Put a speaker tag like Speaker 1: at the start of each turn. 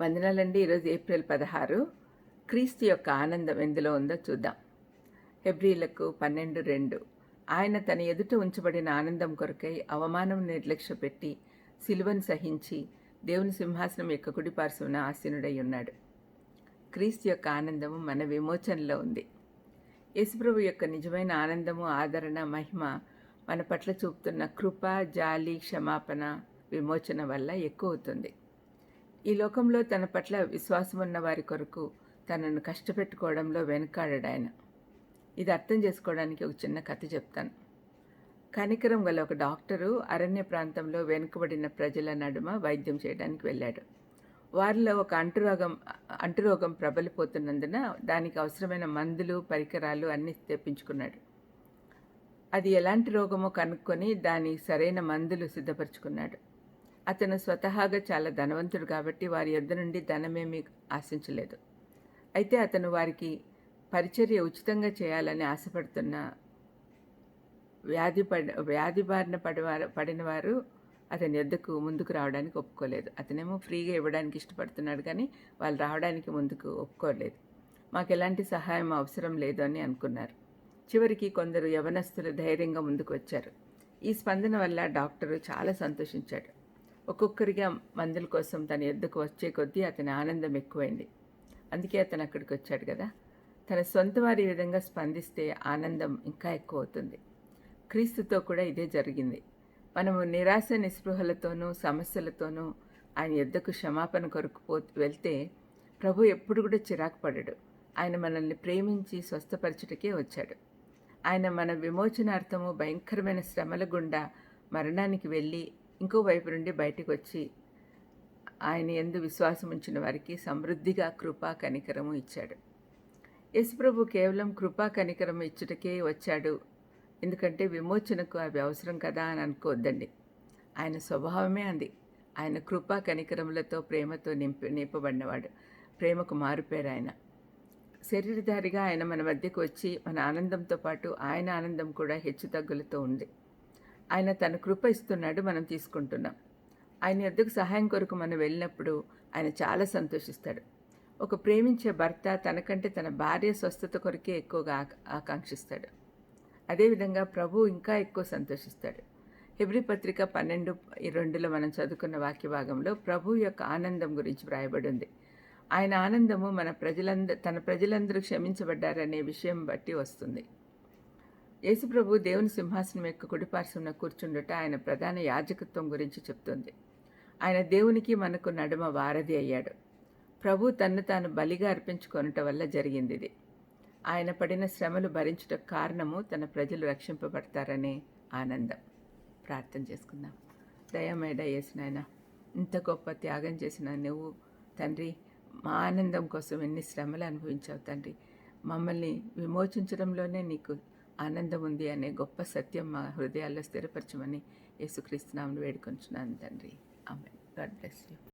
Speaker 1: వందనాలండి. ఈరోజు ఏప్రిల్ 16. క్రీస్తు యొక్క ఆనందం ఎందులో ఉందో చూద్దాం. హెబ్రీలకు 12:2. ఆయన తన ఎదుట ఉంచబడిన ఆనందం కొరకై అవమానం నిర్లక్ష్యపెట్టి సిలువను సహించి దేవుని సింహాసనం యొక్క కుడిపార్శ్వన ఆసీనుడై ఉన్నాడు. క్రీస్తు యొక్క ఆనందము మన విమోచనలో ఉంది. యేసుప్రభు యొక్క నిజమైన ఆనందము, ఆదరణ, మహిమ మన పట్ల చూపుతున్న కృప, జాలి, క్షమాపణ, విమోచన వల్ల ఎక్కువ అవుతుంది. ఈ లోకంలో తన పట్ల విశ్వాసమున్న వారి కొరకు తనను కష్టపెట్టుకోవడంలో వెనుకాడాయన. ఇది అర్థం చేసుకోవడానికి ఒక చిన్న కథ చెప్తాను. కనికరం గల ఒక డాక్టరు అరణ్య ప్రాంతంలో వెనుకబడిన ప్రజల నడుమ వైద్యం చేయడానికి వెళ్ళాడు. వారిలో ఒక అంటురోగం ప్రబలిపోతున్నందున దానికి అవసరమైన మందులు, పరికరాలు అన్నీ తెప్పించుకున్నాడు. అది ఎలాంటి రోగమో కనుక్కొని దానికి సరైన మందులు సిద్ధపరచుకున్నాడు. అతను స్వతహాగా చాలా ధనవంతుడు కాబట్టి వారి యొద్ద నుండి ధనమేమీ ఆశించలేదు. అయితే అతను వారికి పరిచర్య ఉచితంగా చేయాలని ఆశపడుతున్న వ్యాధి బారిన పడిన వారు అతని యొద్దకు ముందుకు రావడానికి ఒప్పుకోలేదు. అతనేమో ఫ్రీగా ఇవ్వడానికి ఇష్టపడుతున్నాడు, కానీ వాళ్ళు రావడానికి ముందుకు ఒప్పుకోలేదు. మాకు ఎలాంటి సహాయం అవసరం లేదు అని అనుకున్నారు. చివరికి కొందరు యవనస్తులు ధైర్యంగా ముందుకు వచ్చారు. ఈ స్పందన వల్ల డాక్టరు చాలా సంతోషించాడు. ఒక్కొక్కరిగా మందుల కోసం తన యొద్దకు వచ్చే కొద్దీ అతని ఆనందం ఎక్కువైంది. అందుకే అతను అక్కడికి వచ్చాడు కదా. తన సొంత వారి విధంగా స్పందిస్తే ఆనందం ఇంకా ఎక్కువ అవుతుంది. క్రీస్తుతో కూడా ఇదే జరిగింది. మనము నిరాశ నిస్పృహలతోనూ సమస్యలతోనూ ఆయన యొద్దకు క్షమాపణ కొరకు వెళ్తే ప్రభు ఎప్పుడు కూడా చిరాకు పడడు. ఆయన మనల్ని ప్రేమించి స్వస్థపరచుటకే వచ్చాడు. ఆయన మన విమోచనార్థము భయంకరమైన శ్రమల గుండా మరణానికి వెళ్ళి ఇంకో వైపు నుండి బయటకు వచ్చి ఆయన యందు విశ్వాసం ఉంచిన వారికి సమృద్ధిగా కృపా కనికరము ఇచ్చాడు. యేసుప్రభు కేవలం కృపా కనికరము ఇచ్చుటకే వచ్చాడు, ఎందుకంటే విమోచనకు అవి అవసరం కదా అని అనుకోవద్దండి. ఆయన స్వభావమే అంది. ఆయన కృపా కనికరములతో ప్రేమతో నింపబడినవాడు. ప్రేమకు మారుపేరు ఆయన. శరీరధారిగా ఆయన మన మధ్యకు వచ్చి మన ఆనందంతో పాటు ఆయన ఆనందం కూడా హెచ్చుతగ్గులతో ఉంది. ఆయన తన కృప ఇస్తున్నాడు, మనం తీసుకుంటున్నాం. ఆయన యొద్దకు సహాయం కొరకు మనం వెళ్ళినప్పుడు ఆయన చాలా సంతోషిస్తాడు. ఒక ప్రేమించే భర్త తనకంటే తన భార్య స్వస్థత కొరకే ఎక్కువగా ఆకాంక్షిస్తాడు. అదేవిధంగా ప్రభు ఇంకా ఎక్కువ సంతోషిస్తాడు. హెబ్రీ పత్రిక 12:2 మనం చదువుకున్న వాక్య భాగంలో ప్రభు యొక్క ఆనందం గురించి వ్రాయబడి ఉంది. ఆయన ఆనందము తన ప్రజలందరూ క్షమించబడ్డారనే విషయం బట్టి వస్తుంది. యేసుప్రభు దేవుని సింహాసనం యొక్క కుడిపార్శ్వన కూర్చుండుట ఆయన ప్రధాన యాజకత్వం గురించి చెప్తుంది. ఆయన దేవునికి మనకు నడుమ వారధి అయ్యాడు. ప్రభు తన్ను తాను బలిగా అర్పించుకొనుట వల్ల జరిగింది ఇది. ఆయన పడిన శ్రమలు భరించుటకు కారణము తన ప్రజలు రక్షింపబడతారనే ఆనందం. ప్రార్థన చేసుకుందాం. దయమేడ యేసునాయన, ఇంత గొప్ప త్యాగం చేసిన నువ్వు తండ్రి, మా ఆనందం కోసం ఎన్ని శ్రమలు అనుభవించావు తండ్రి. మమ్మల్ని విమోచించడంలోనే నీకు ఆనందం ఉంది అనే గొప్ప సత్యం మా హృదయాల్లో స్థిరపరచమని యేసుక్రీస్తు నామమున వేడుకొంచున్నాను తండ్రి. ఆమేన్. God bless you.